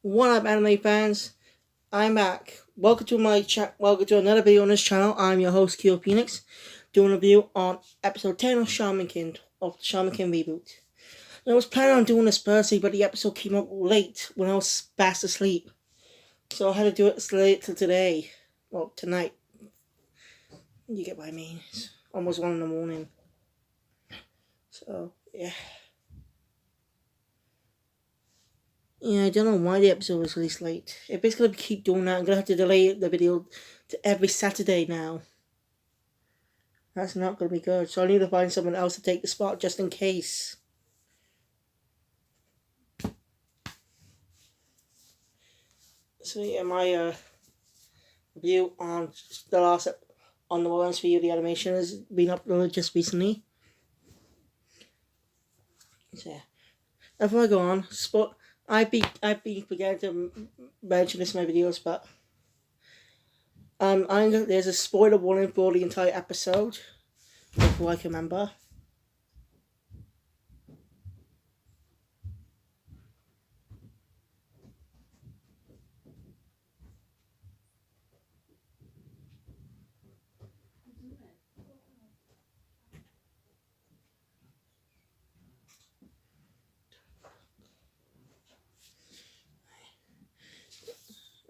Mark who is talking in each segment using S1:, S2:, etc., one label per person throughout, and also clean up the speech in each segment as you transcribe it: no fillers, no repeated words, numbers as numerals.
S1: What up, anime fans? I'm back. Welcome to my chat. Welcome to another video on this channel. I'm your host, Kyo Phoenix, doing a review on episode 10 of Shaman King of the Shaman King reboot. I was planning on doing this Thursday, but the episode came out late when I was fast asleep, so I had to do it late till today. Well, tonight. You get what I mean? It's almost 1 in the morning. So yeah. Yeah, I don't know why the episode was released late. If it's gonna keep doing that, I'm gonna have to delay the video to every Saturday now. That's not gonna be good. So I need to find someone else to take the spot just in case. So yeah, my review on on the Wildlands video, the animation has been uploaded just recently. So yeah. Before I go on, I've been forgetting to mention this in my videos, but there's a spoiler warning for the entire episode before I can remember.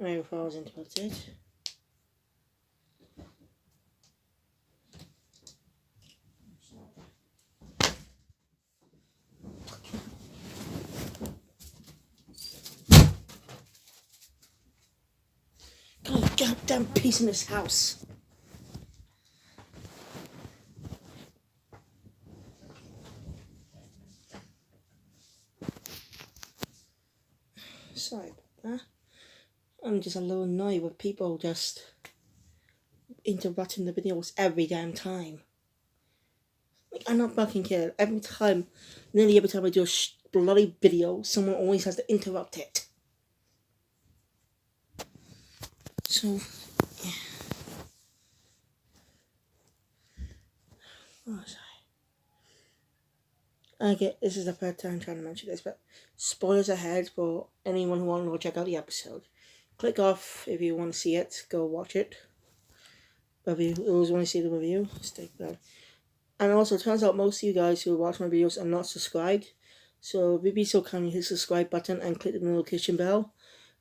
S1: Before I was interrupted. God, goddamn peace in this house. Sorry about that. I'm just a little annoyed with people just interrupting the videos every damn time. Like, I'm not fucking kidding. Nearly every time I do a bloody video, someone always has to interrupt it. So, yeah. Oh, sorry. I get this is the third time trying to mention this, but spoilers ahead for anyone who wants to check out the episode. Click off if you want to see it. Go watch it. But if you always want to see the review, stay there. And also, it turns out most of you guys who watch my videos are not subscribed. So if you'd be so kind, hit the subscribe button and click the notification bell.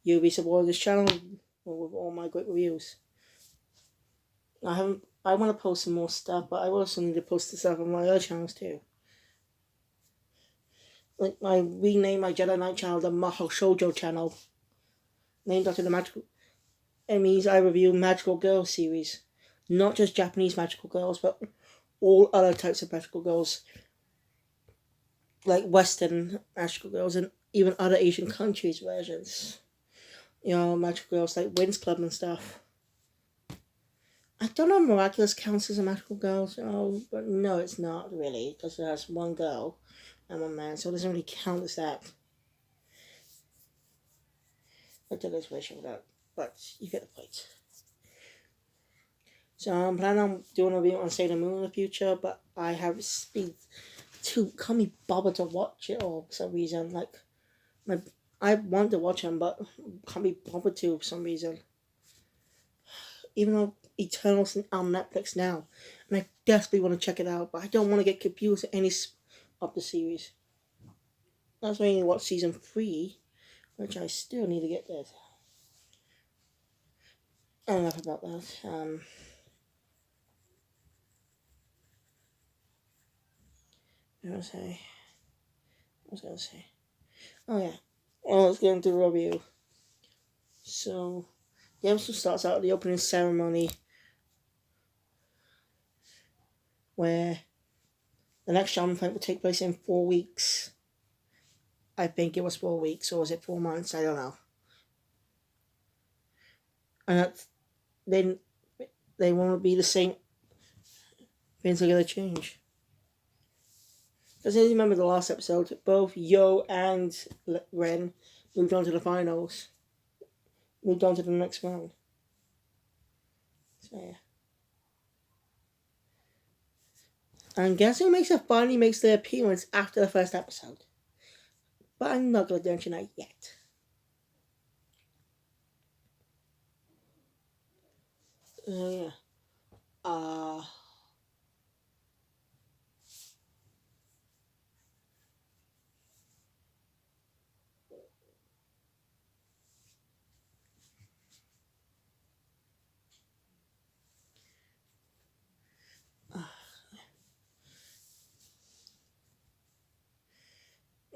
S1: You'll be supporting this channel with all my great reviews. I want to post some more stuff, but I also need to post the stuff on my other channels too. Like, I renamed my Jedi Knight channel the Mahou Shoujo channel. Named after the magical... It means I review magical girls series. Not just Japanese magical girls, but all other types of magical girls. Like Western magical girls and even other Asian countries' versions. You know, magical girls like Winx Club and stuff. I don't know if Miraculous counts as a magical girl, but no, it's not really, because it has one girl and one man, so it doesn't really count as that. I don't know which of that, but you get the point. So I'm planning on doing a video on Sailor Moon in the future, but I have speed to can't be bothered to watch it all for some reason. Like, I want to watch them, but can't be bothered to for some reason. Even though Eternal's on Netflix now, and I desperately want to check it out, but I don't want to get confused with any of the series. That's why I need to watch season 3, which I still need to get there. Enough about that. What was I gonna say? Oh yeah. Well, let's get into the review. So, the episode starts out with the opening ceremony, where the next shaman fight will take place in 4 weeks. I think it was 4 weeks, or was it 4 months? I don't know. And then they won't be the same. Things are gonna change. Because I remember the last episode, both Yo and Ren moved on to the finals. Moved on to the next round. So yeah. And guess who finally makes their appearance after the first episode? But I'm not going to mention that yet. Yeah. Uh,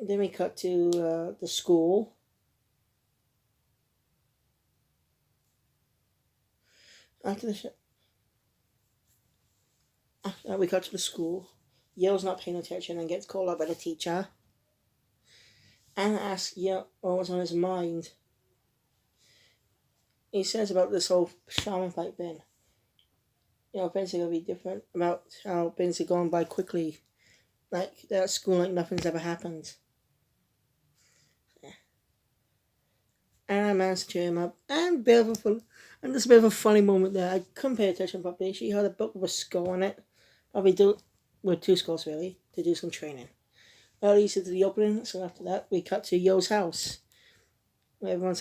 S1: then we cut to the school. After the we cut to the school. Yo's not paying attention and gets called up by the teacher. Anna asks Yo what was on his mind. He says about this whole shaman fight thing. Things are gonna be different. About how things are going by quickly. Like they're at school like nothing's ever happened. And I managed to cheer him up. And there's a bit of a funny moment there. I couldn't pay attention properly. She had a book with a skull on it. Probably do with two skulls really to do some training. Well, leads into the opening. So after that, we cut to Yo's house, where everyone's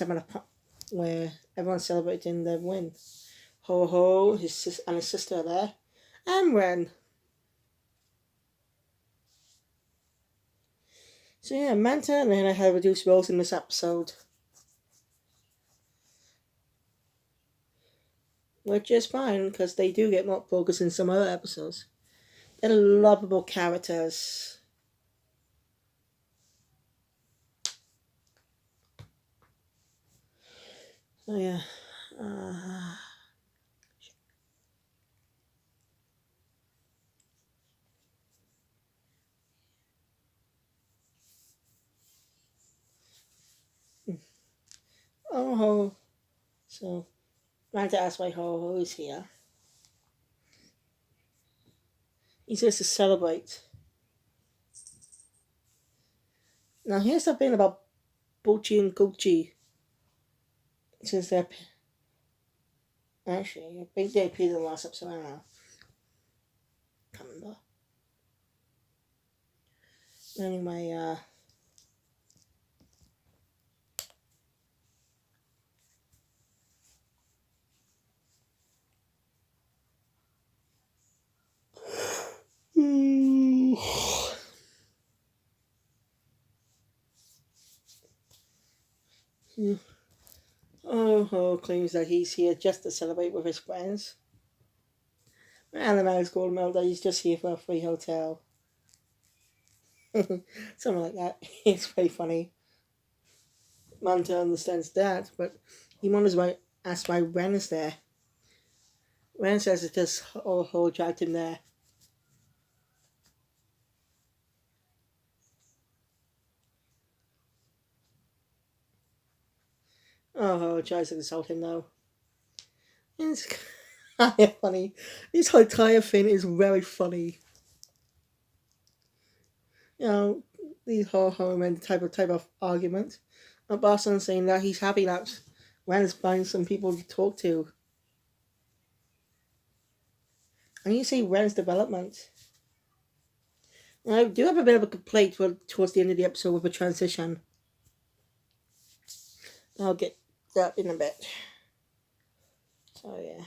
S1: celebrating their win. Ho Ho, and his sister are there, and Ren. So yeah, Manta and Lena have reduced roles in this episode, which is fine because they do get more focus in some other episodes. They're lovable characters. So yeah. Uh, oh Ho. So Manta asks why Ho Ho is here. He says to celebrate. Now here's the thing about Bochi and Gochi. Since they're actually, I think they appeared in the last episode. I don't know. Can't remember. Anyway, Oh Ho claims that he's here just to celebrate with his friends. And the man's called him out that he's just here for a free hotel. Something like that. It's very funny. Manta understands that, but he wonders why. Asks why Ren is there. Ren says it's just Ho dragged him there. Oh Ho tries to insult him though. It's kind of funny. This whole entire thing is very funny. These Ho men type of argument. And Boston saying that he's happy that Ren's finding some people to talk to. And you see Ren's development. I do have a bit of a complaint towards the end of the episode with a transition. I'll get that in a bit. So yeah.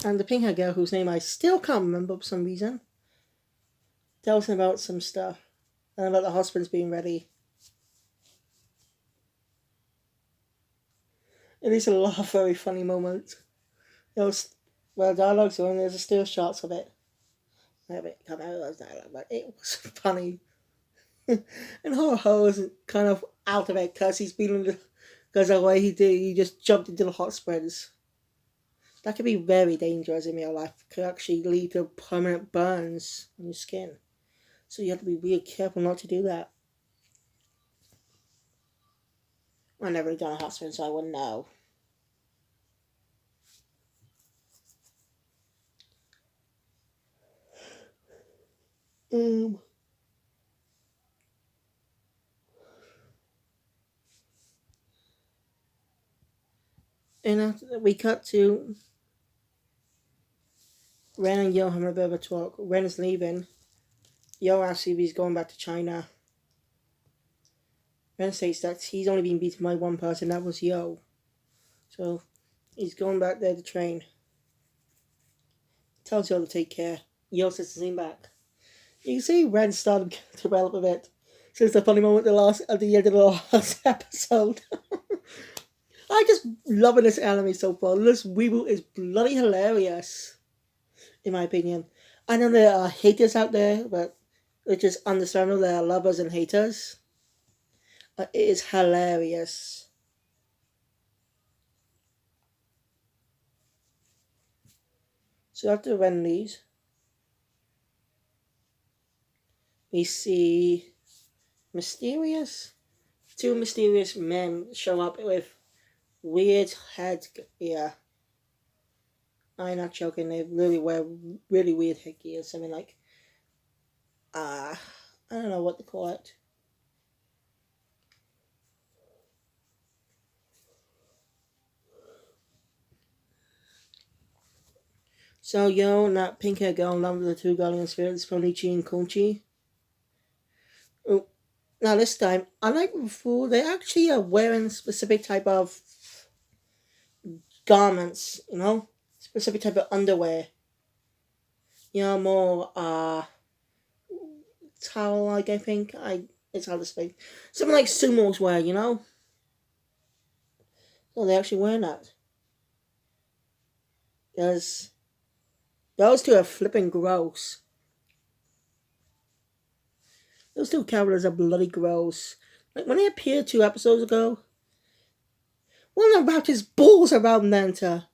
S1: And the pink haired girl whose name I still can't remember for some reason tells him about some stuff. And about the husband's being ready. It is a lot of very funny moments. You know, well, dialogue's on, there's a still shots of it. I can't remember those dialogue, but it was funny. And Ho is kind of out of it because he's been because of the way he did. He just jumped into the hot springs. That could be very dangerous in real life. It could actually lead to permanent burns on your skin. So you have to be really careful not to do that. I've never done a hot spring, so I wouldn't know. Um, And after we cut to Ren and Yo having a bit of a talk. Ren is leaving. Yo asks if he's going back to China. Ren states that he's only been beaten by one person, that was Yo. So he's going back there to train. Tells Yo to take care. Yo sends him back. You can see Ren started to develop a bit since the funny moment at the end of the last episode. I just loving this anime so far. This reboot is bloody hilarious, in my opinion. I know there are haters out there, but it's just understandable there are lovers and haters. It is hilarious. So after Ren leaves, we see two mysterious men show up with weird headgear. I'm not joking, they really wear really weird headgear, something like, I don't know what to call it. So Yo and that pink hair girl along with the two guardian spirits, Ponichi and Conchi. Oh, now this time, unlike before, they actually are wearing specific type of garments, specific type of underwear. More towel like I think. It's hard to speak. Something like sumos wear. So they're actually wearing that. Because those two are flipping gross. Those two characters are bloody gross. Like when they appeared 2 episodes ago, one wrapped his balls around Nanta.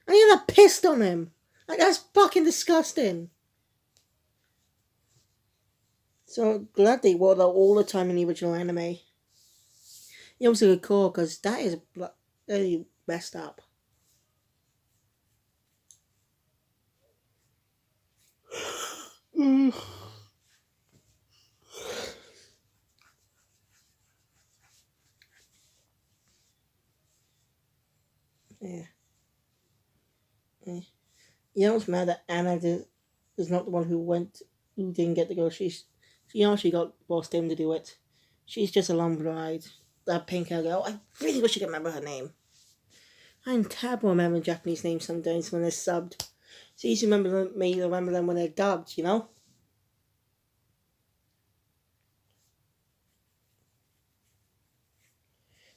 S1: And the other pissed on him. Like that's fucking disgusting. So glad they wore that all the time in the original anime. It was a good call because that is really messed up. Mm. Yeah. What's mad that Anna is not the one who didn't get to go. She got bossed in to do it. She's just a long bride. That pink hair girl. I really wish I could remember her name. I'm terrible at remembering Japanese names sometimes when they're subbed. It's easy to remember them when they're dubbed,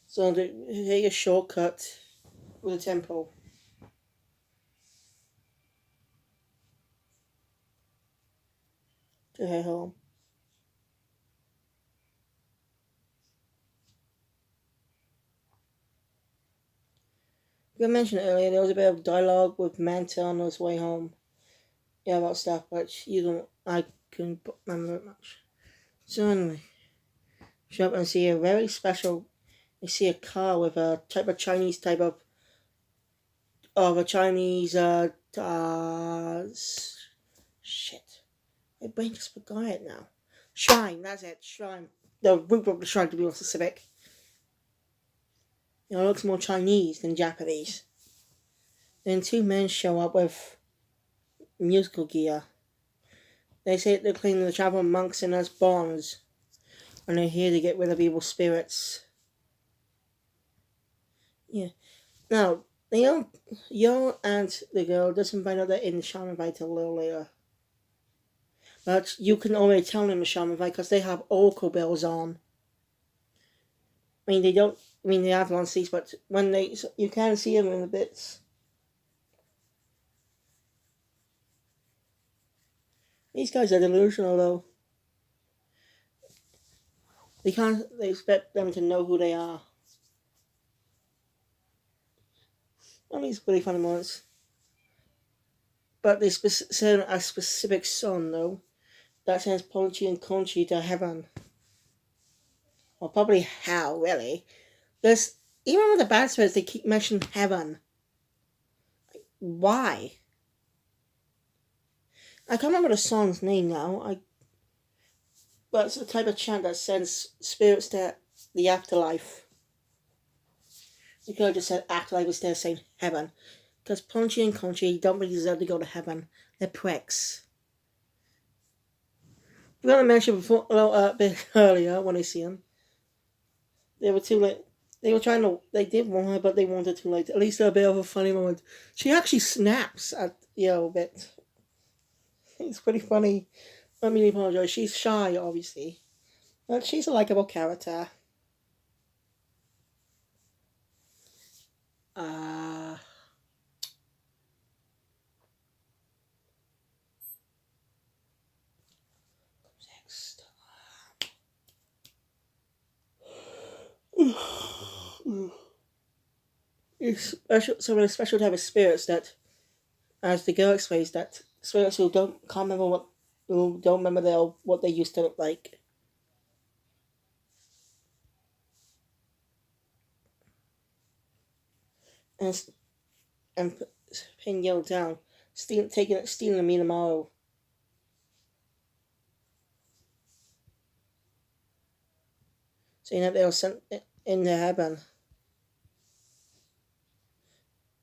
S1: So they take a shortcut with a temple. To her home. I mentioned earlier, there was a bit of dialogue with Manta on his way home. Yeah, about stuff, but I couldn't remember it much. So anyway, show up and see a very special. You see a car with a Chinese type of a Chinese shit. My brain just forgot it now. Shrine, that's it. Shrine. The root of the shrine, to be more specific. It looks more Chinese than Japanese. Then two men show up with musical gear. They say they're claiming the travel monks and us bonds, and they're here to get rid of evil spirits. Yeah. Now, Yo and the girl doesn't find out they're in the Shaman fight till a little later. But you can already tell them the Shaman fight because they have oracle bells on. I mean, they have on seats, but you can see them in the bits. These guys are delusional, though. They expect them to know who they are. All these pretty funny moments. But they send a specific song, though, that sends Ponchi and Conchi to heaven. Or probably hell, really. Because even with the bad spirits, they keep mentioning heaven. Why? I can't remember the song's name now. But it's the type of chant that sends spirits to the afterlife. You could have just said act like instead of saying heaven. Because Punchy and Conchi don't really deserve to go to heaven. They're pricks. We're going to mention before, a bit earlier when I see them. They were too late. They were trying to. They did want her, but they wanted too late. At least a bit of a funny moment. She actually snaps at a bit. It's pretty funny. I mean, apologize. She's shy, obviously, but she's a likable character. Uh, next. It's special, so a special type of spirits that, as the girl explains, that spirits who can't remember who don't remember what they used to look like. And and pin Yo down, stealing the me tomorrow. Saying that they were sent in the heaven.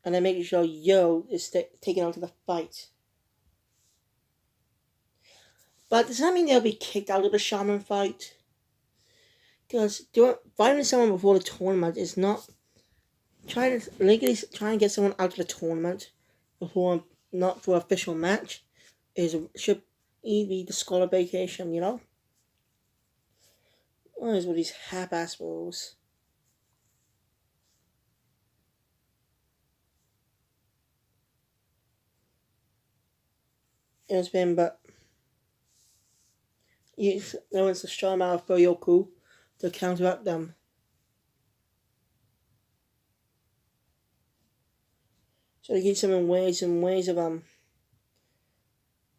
S1: And then making sure Yo is taken out to the fight. But does that mean they'll be kicked out of the Shaman fight? Because fighting someone before the tournament is not legally trying to get someone out of the tournament before not for official match should be disqualification. What is with these half-ass rules? It's been but no one's a strong out for Yoku to counteract them. So they keep some in ways and ways of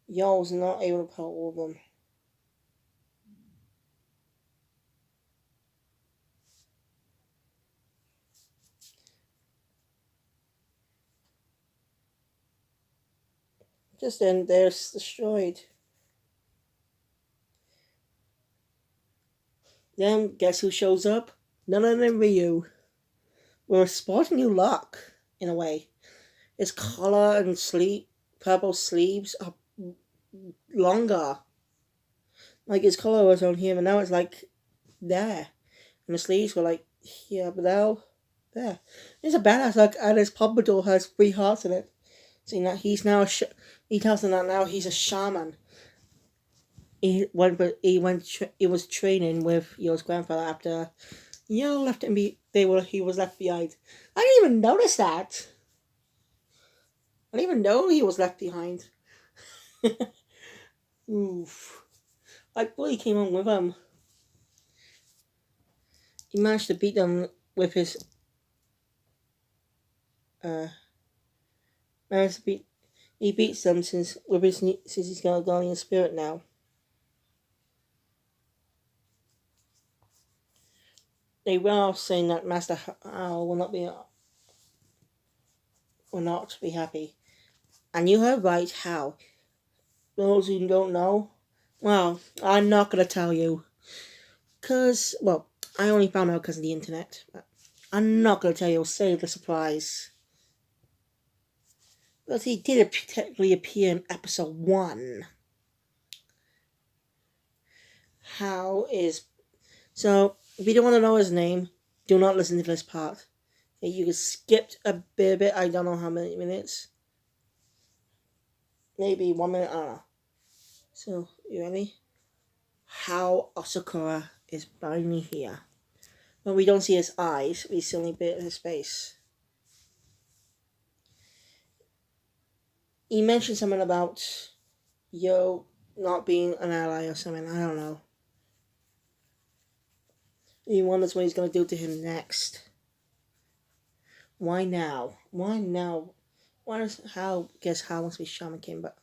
S1: Yo's not able to pull all of them. Just then they're destroyed. Then guess who shows up? None other than Ryu. We're sporting new luck, in a way. His collar and purple sleeves are longer. Like his collar was on here, and now it's like there. And the sleeves were like here, but now there. He's a badass, like, and his pompadour has 3 hearts in it. Seeing that he tells them that now he's a shaman. He was training with Yo's grandfather after Yo left him. He was left behind. I didn't even notice that. I didn't even know he was left behind. Oof. I thought he came on with him. He managed to beat them with his he beats them since he's got a guardian spirit now. They were all saying that Master Hao will not be happy. And you heard right, how. Those who don't know, well, I'm not gonna tell you. Cause, well, I only found out because of the internet. But I'm not gonna tell you, save the surprise. But he did technically appear in episode 1. How is... So, if you don't want to know his name, do not listen to this part. Okay, you can skip a bit, I don't know how many minutes. Maybe 1 minute, I don't know. So, you ready? How Asakura is finally here. But we don't see his eyes, we see only a bit of his face. He mentioned something about Yo not being an ally or something, I don't know. He wonders what he's going to do to him next. Why now? Why now? Why does How? Guess How wants to be Shaman King, but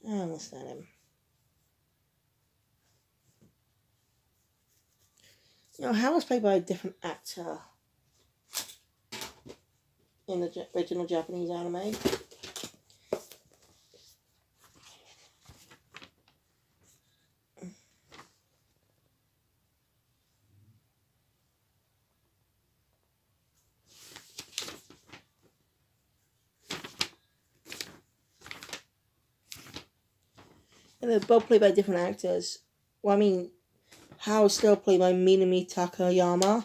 S1: I don't understand him. How was played by a different actor in the original Japanese anime. And they're both played by different actors. Well, I mean, Hao is still played by Minami Takayama.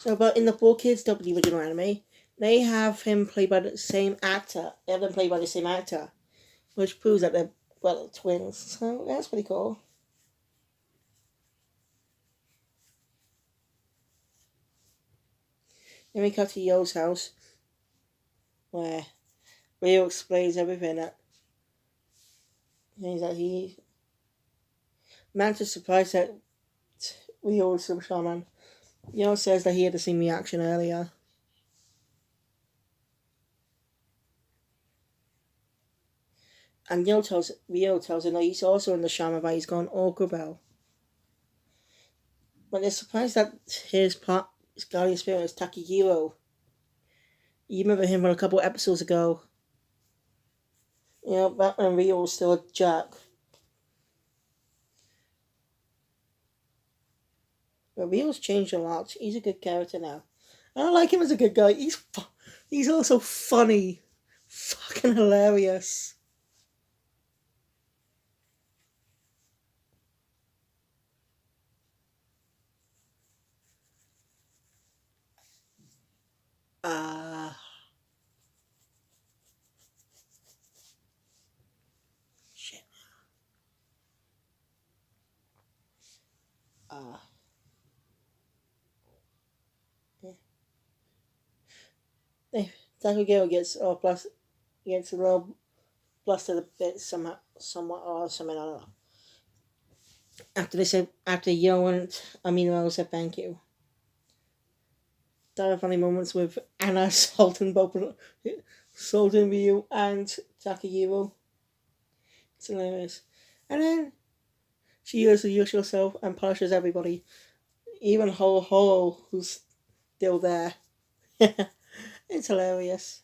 S1: But in the 4 Kids of the original anime, they have him played by the same actor. They have them played by the same actor, which proves that they're, well, twins. So that's pretty cool. Then we cut to Yo's house, where Rio explains everything. Manta's surprised that Rio is some shaman. Yo says that he had the same reaction earlier. And Rio tells him that he's also in the shaman, but he's gone Orcobel. But they're surprised that his guardian spirit is Takihiro. You remember him from a couple episodes ago. Back when Rio was still a jerk. But Rio's changed a lot. He's a good character now. I like him as a good guy. He's also funny. Fucking hilarious. Shit. Yeah. Takahiro gets gets a little blustered a bit somewhat or something, I don't know. After Yo and Amino said thank you. There are funny moments with Anna Sultan Ryu and Takahiro. It's hilarious. And then she uses the usual self and punishes everybody. Even Ho, who's still there. It's hilarious.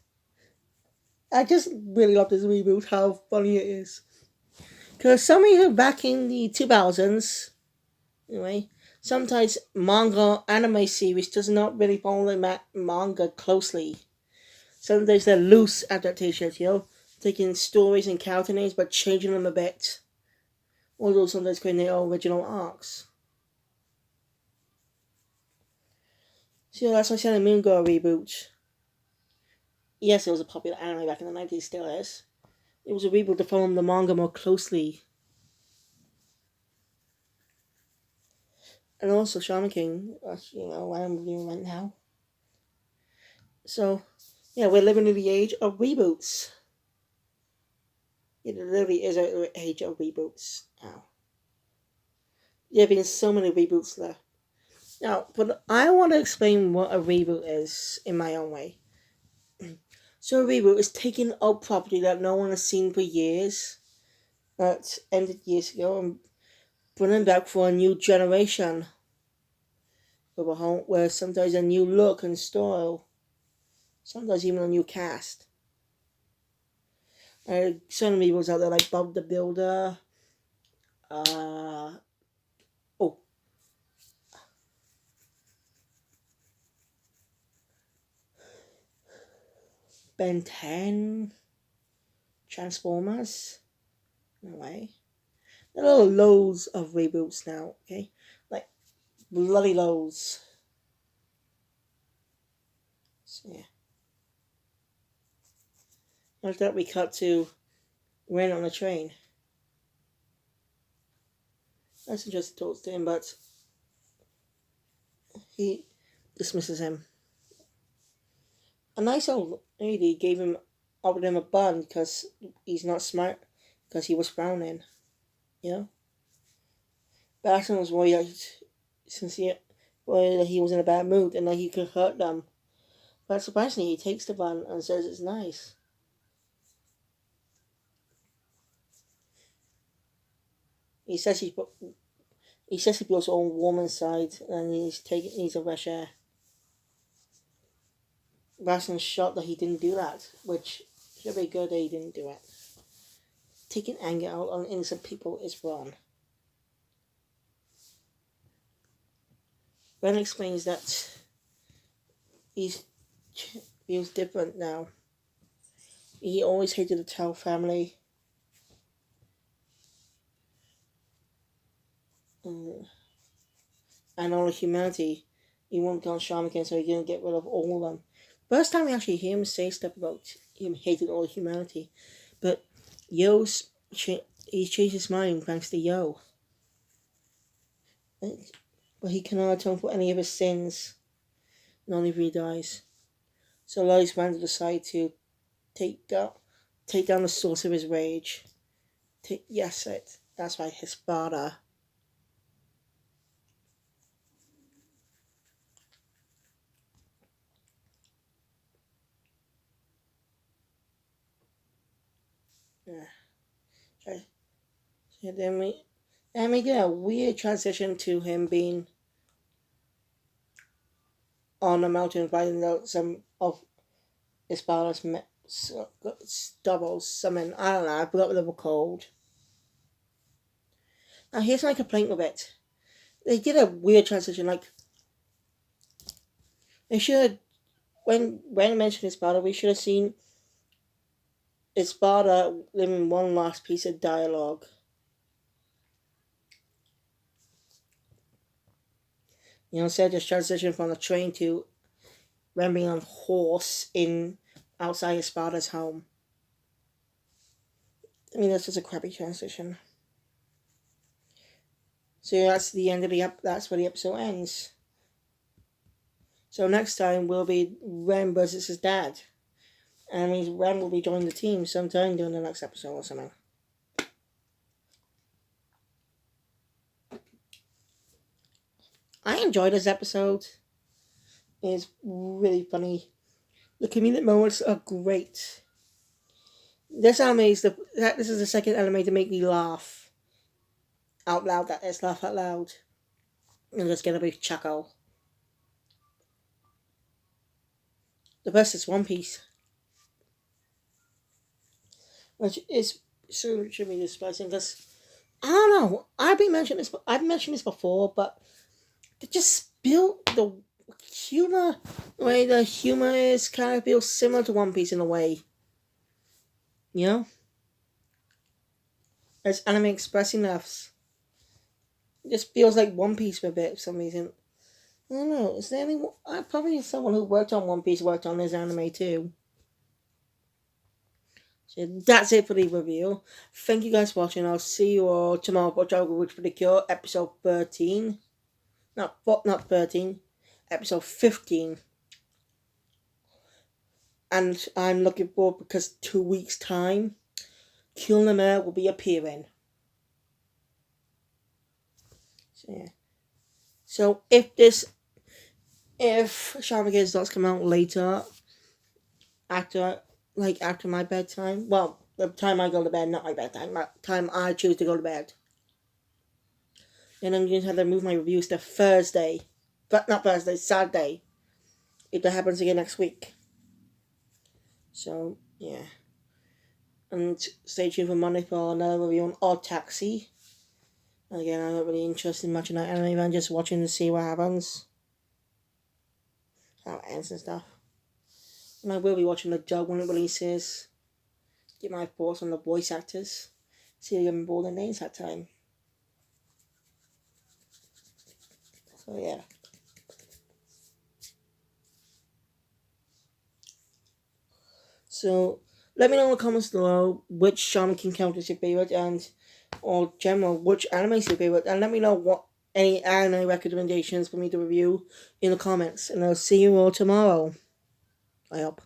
S1: I just really love this reboot, how funny it is. Because some reason back in the 2000s, anyway, sometimes manga anime series does not really follow the manga closely. Sometimes they're loose adaptations, taking stories and character names but changing them a bit. Although sometimes creating their own original arcs. So that's why Sailor Moon got a reboot. Yes, it was a popular anime back in the 90s, still is. It was a reboot to follow the manga more closely. And also Shaman King, what I'm reviewing right now. So, yeah, we're living in the age of reboots. It literally is an age of reboots now. There have been so many reboots left. Now, but I want to explain what a reboot is in my own way. So a reboot is taking a property that no one has seen for years, that ended years ago, and bringing back for a new generation. Where sometimes a new look and style, sometimes even a new cast. Certain reboots out there like Bob the Builder, Ben 10, Transformers, in a way. There are loads of reboots now, okay? Like, bloody loads. So, yeah. After that, we cut to Rain on the Train. That's interesting to talk to him, but he dismisses him. A nice old lady offered him a bun because he's not smart, because he was frowning, Bastion was worried since he was in a bad mood and that he could hurt them. But surprisingly, he takes the bun and says it's nice. He says he feels all warm inside and needs a fresh air. Bastion's shocked that he didn't do that, which should be good that he didn't do it. Taking anger out on innocent people is wrong. Ben explains that he feels different now. He always hated the Tao family. Mm. And all of humanity. He won't go on Shaman again, so he's gonna get rid of all of them. First time we actually hear him say stuff about him hating all of humanity. But he's changed his mind thanks to Yo. But he cannot atone for any of his sins, not only if he dies. So Lois Rand decide to take down take down the source of his rage. Yes, that's right, his father. Yeah. Okay. So then we get a weird transition to him being on a mountain finding out some of his father's doubles, summon. I don't know, I forgot what they were called. Now here's my complaint with it. They did a weird transition, like they should when mentioned his father, we should have seen his father living one last piece of dialogue. Instead just transition from the train to rambling on horse in outside his father's home. I mean, that's just a crappy transition. So that's the end of that's where the episode ends. So next time will be Ren versus his dad. And that means Ren will be joining the team sometime during the next episode or something. I enjoyed this episode. It's really funny. The comedic moments are great. This anime is this is the second anime to make me laugh out loud. That is, laugh out loud and just get a big chuckle. The best is One Piece, which is so should be surprising because I don't know. I've mentioned this before, but they just built the humor. The way the humor is kind of feels similar to One Piece in a way. You know, as anime expressing us, it just feels like One Piece a bit for some reason. I don't know. Is there anyone? Probably someone who worked on One Piece worked on this anime too. So that's it for the review. Thank you guys for watching. I'll see you all tomorrow for Jungle Witch for the Cure, episode 13. Not 13, episode 15. And I'm looking forward because 2 weeks' time, Kill Namir will be appearing. So, yeah. So if Shaman does come out later, after my bedtime, well, the time I go to bed, not my bedtime, my time I choose to go to bed, then I'm going to have to move my reviews to Thursday, but not Thursday, Saturday, if that happens again next week. So, yeah. And stay tuned for Monday for another review on Odd Taxi. And again, I'm not really interested much in that anime, I'm just watching to see what happens. How it ends and stuff. And I will be watching the dub when it releases. Get my thoughts on the voice actors. See if I remember all their names that time. So yeah. So let me know in the comments below which Shaman King character is your favorite or general which anime is your favorite, and let me know what any anime recommendations for me to review in the comments, and I'll see you all tomorrow. I hope.